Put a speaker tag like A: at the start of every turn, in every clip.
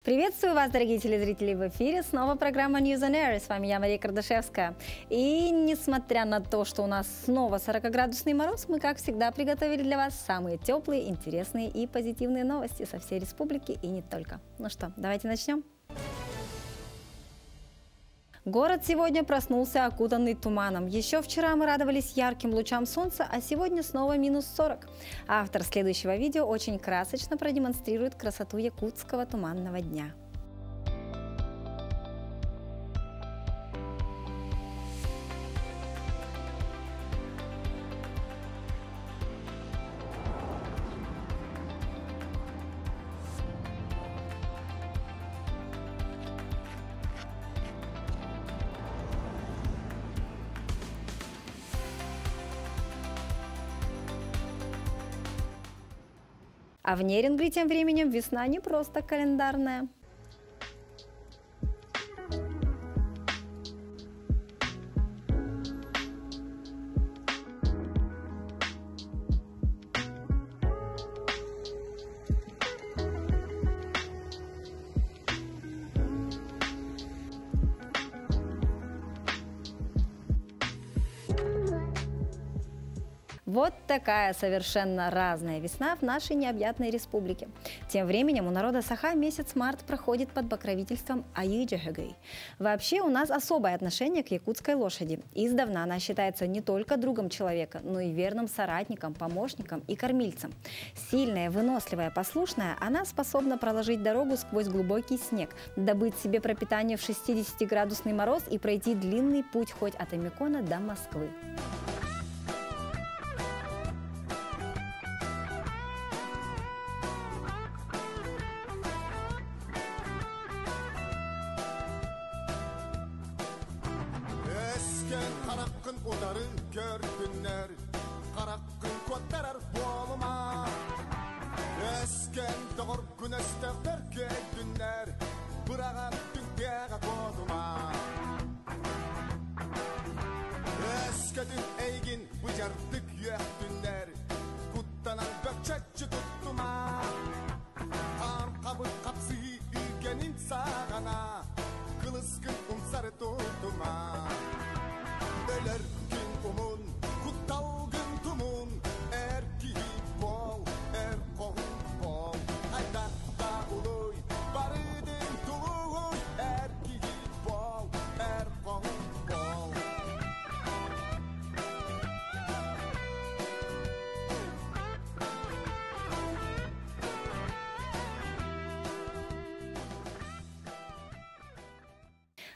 A: Приветствую вас, дорогие телезрители, в эфире снова программа News on Air, с вами я, Мария Кардашевская. И несмотря на то, что у нас снова 40-градусный мороз, мы, как всегда, приготовили для вас самые теплые, интересные и позитивные новости со всей республики и не только. Ну что, давайте начнем. Город сегодня проснулся окутанный туманом. Еще вчера мы радовались ярким лучам солнца, а сегодня снова минус 40. Автор следующего видео очень красочно продемонстрирует красоту якутского туманного дня. А в Нерюнгри тем временем весна не просто календарная. Вот такая совершенно разная весна в нашей необъятной республике. Тем временем у народа Саха месяц март проходит под покровительством Айыджахэгэй. Вообще у нас особое отношение к якутской лошади. Издавна она считается не только другом человека, но и верным соратником, помощником и кормильцем. Сильная, выносливая, послушная, она способна проложить дорогу сквозь глубокий снег, добыть себе пропитание в 60-градусный мороз и пройти длинный путь хоть от Омикона до Москвы.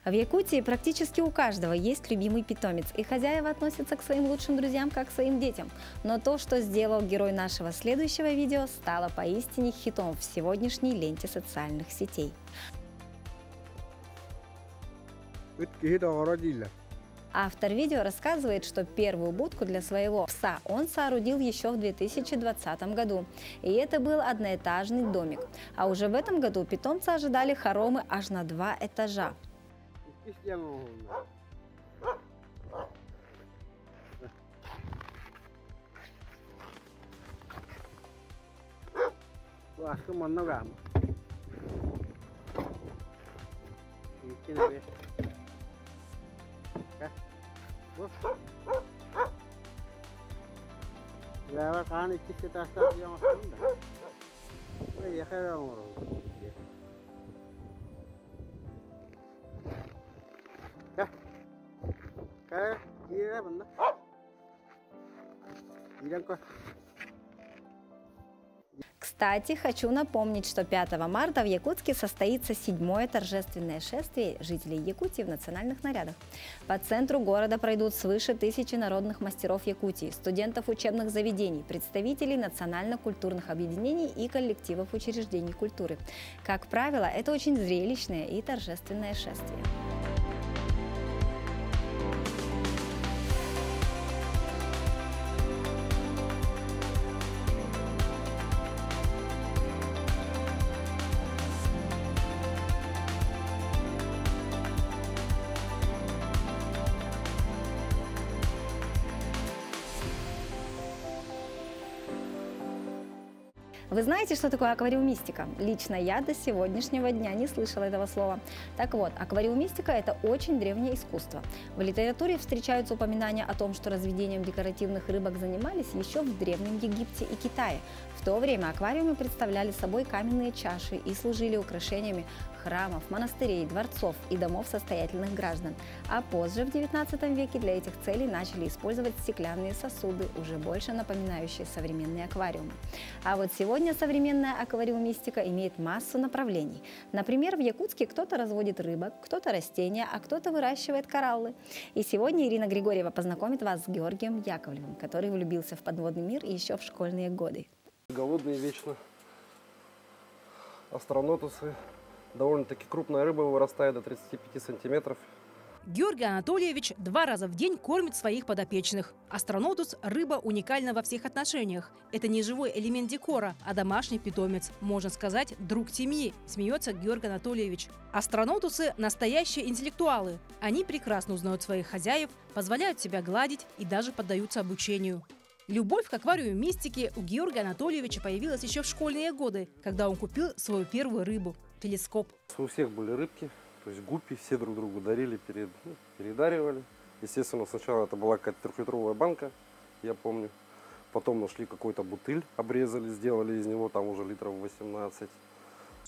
A: В Якутии практически у каждого есть любимый питомец, и хозяева относятся к своим лучшим друзьям как к своим детям. Но то, что сделал герой нашего следующего видео, стало поистине хитом в сегодняшней ленте социальных сетей. Автор видео рассказывает, что первую будку для своего пса он соорудил еще в 2020 году. И это был одноэтажный домик. А уже в этом году питомца ожидали хоромы аж на 2 этажа. Кстати, хочу напомнить, что 5 марта в Якутске состоится 7-е торжественное шествие жителей Якутии в национальных нарядах. По центру города пройдут свыше 1000 народных мастеров Якутии, студентов учебных заведений, представителей национально-культурных объединений и коллективов учреждений культуры. Как правило, это очень зрелищное и торжественное шествие. Вы знаете, что такое аквариумистика? Лично я до сегодняшнего дня не слышала этого слова. Так вот, аквариумистика – это очень древнее искусство. В литературе встречаются упоминания о том, что разведением декоративных рыбок занимались еще в Древнем Египте и Китае. В то время аквариумы представляли собой каменные чаши и служили украшениями храмов, монастырей, дворцов и домов состоятельных граждан. А позже, в XIX веке, для этих целей начали использовать стеклянные сосуды, уже больше напоминающие современные аквариумы. А вот сегодня современная аквариумистика имеет массу направлений. Например, в Якутске кто-то разводит рыбок, кто-то растения, а кто-то выращивает кораллы. И сегодня Ирина Григорьева познакомит вас с Георгием Яковлевым, который влюбился в подводный мир еще в школьные годы.
B: Голодные вечно. Астронотусы. Довольно-таки крупная рыба вырастает до 35 сантиметров.
C: Георгий Анатольевич 2 раза в день кормит своих подопечных. Астронотус – рыба уникальна во всех отношениях. Это не живой элемент декора, а домашний питомец. Можно сказать, друг семьи, смеется Георгий Анатольевич. Астронотусы – настоящие интеллектуалы. Они прекрасно узнают своих хозяев, позволяют себя гладить и даже поддаются обучению. Любовь к аквариумистике у Георгия Анатольевича появилась еще в школьные годы, когда он купил свою первую рыбу – телескоп.
B: У всех были рыбки, то есть гуппи, все друг другу дарили, передаривали. Естественно, сначала это была какая-то 3-литровая банка, я помню. Потом нашли какой-то бутыль, обрезали, сделали из него там уже литров 18.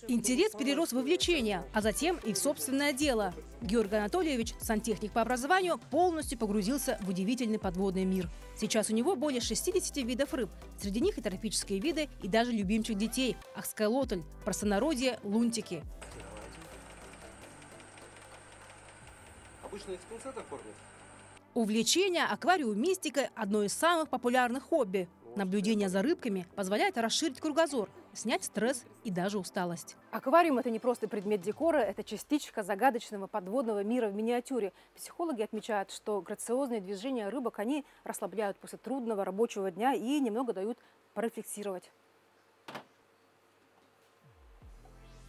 C: Интерес перерос в увлечение, а затем и в собственное дело. Георгий Анатольевич, сантехник по образованию, полностью погрузился в удивительный подводный мир. Сейчас у него более 60 видов рыб. Среди них и тропические виды, и даже любимчик детей – акскалотль, в простонародье – лунтики.
B: Обычно из пинцета кормят.
C: Увлечение аквариумистикой – одно из самых популярных хобби. Наблюдение за рыбками позволяет расширить кругозор, снять стресс и даже усталость.
D: Аквариум – это не просто предмет декора, это частичка загадочного подводного мира в миниатюре. Психологи отмечают, что грациозные движения рыбок они расслабляют после трудного рабочего дня и немного дают порефлексировать.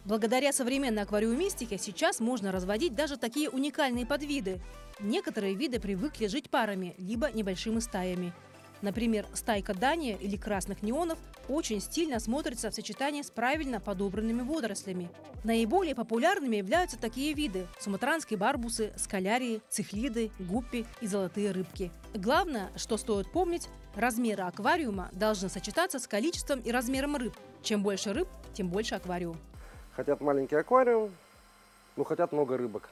C: Благодаря современной аквариумистике сейчас можно разводить даже такие уникальные подвиды. Некоторые виды привыкли жить парами, либо небольшими стаями. Например, стайка Дания или красных неонов очень стильно смотрится в сочетании с правильно подобранными водорослями. Наиболее популярными являются такие виды – суматранские барбусы, скалярии, цихлиды, гуппи и золотые рыбки. Главное, что стоит помнить – размеры аквариума должны сочетаться с количеством и размером рыб. Чем больше рыб, тем больше аквариум.
B: Хотят маленький аквариум, но хотят много рыбок.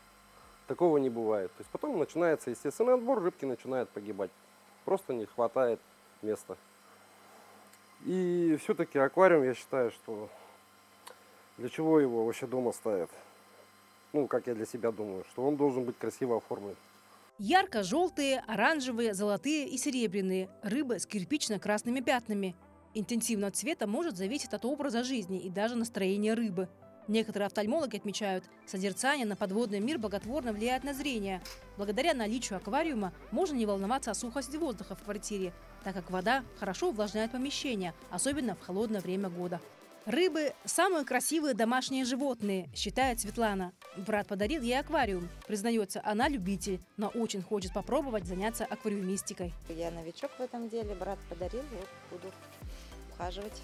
B: Такого не бывает. То есть потом начинается естественный отбор, рыбки начинают погибать. Просто не хватает места. И все-таки аквариум, я считаю, что для чего его вообще дома ставят? Ну, как я для себя думаю, что он должен быть красиво оформлен.
C: Ярко-желтые, оранжевые, золотые и серебряные. Рыбы с кирпично-красными пятнами. Интенсивного цвета может зависеть от образа жизни и даже настроения рыбы. Некоторые офтальмологи отмечают, созерцание на подводный мир благотворно влияет на зрение. Благодаря наличию аквариума можно не волноваться о сухости воздуха в квартире, так как вода хорошо увлажняет помещение, особенно в холодное время года. Рыбы – самые красивые домашние животные, считает Светлана. Брат подарил ей аквариум. Признается, она любитель, но очень хочет попробовать заняться аквариумистикой.
E: Я новичок в этом деле, брат подарил, вот буду ухаживать.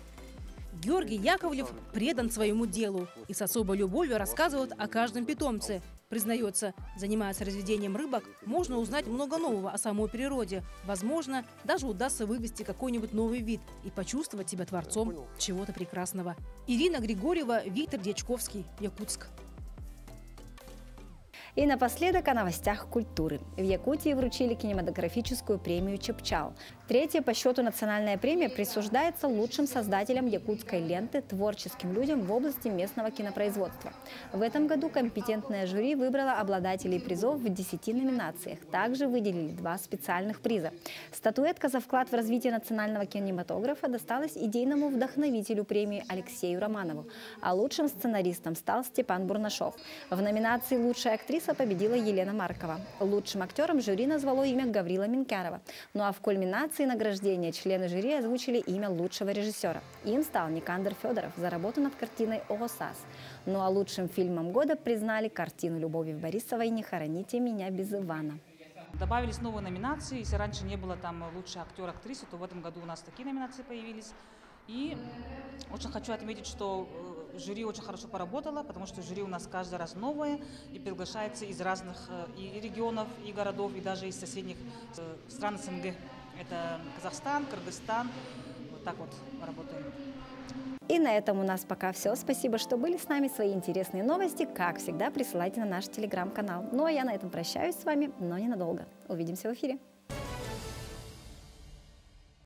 C: Георгий Яковлев предан своему делу и с особой любовью рассказывает о каждом питомце. Признается, занимаясь разведением рыбок, можно узнать много нового о самой природе. Возможно, даже удастся вывести какой-нибудь новый вид и почувствовать себя творцом чего-то прекрасного. Ирина Григорьева, Виктор Дьячковский, Якутск.
A: И напоследок о новостях культуры. В Якутии вручили кинематографическую премию «Чепчал». Третья по счету национальная премия присуждается лучшим создателям якутской ленты, творческим людям в области местного кинопроизводства. В этом году компетентное жюри выбрало обладателей призов в 10 номинациях. Также выделили 2 специальных приза. Статуэтка за вклад в развитие национального кинематографа досталась идейному вдохновителю премии Алексею Романову, а лучшим сценаристом стал Степан Бурнашов. В номинации «Лучшая актриса» победила Елена Маркова. Лучшим актером жюри назвало имя Гаврила Минкярова. Ну а в кульминации награждения члены жюри озвучили имя лучшего режиссера. Им стал Никандр Федоров за работу над картиной «Огосас». Ну а лучшим фильмом года признали картину Любови Борисовой «Не хороните меня без Ивана».
F: Добавились новые номинации. Если раньше не было там лучший актер, актриса, то в этом году у нас такие номинации появились. И очень хочу отметить, что жюри очень хорошо поработало, потому что жюри у нас каждый раз новое и приглашается из разных и регионов, и городов, и даже из соседних стран СНГ. Это Казахстан, Кыргызстан. Вот так вот работаем.
A: И на этом у нас пока все. Спасибо, что были с нами. Свои интересные новости, как всегда, присылайте на наш телеграм-канал. Ну а я на этом прощаюсь с вами, но ненадолго. Увидимся в эфире.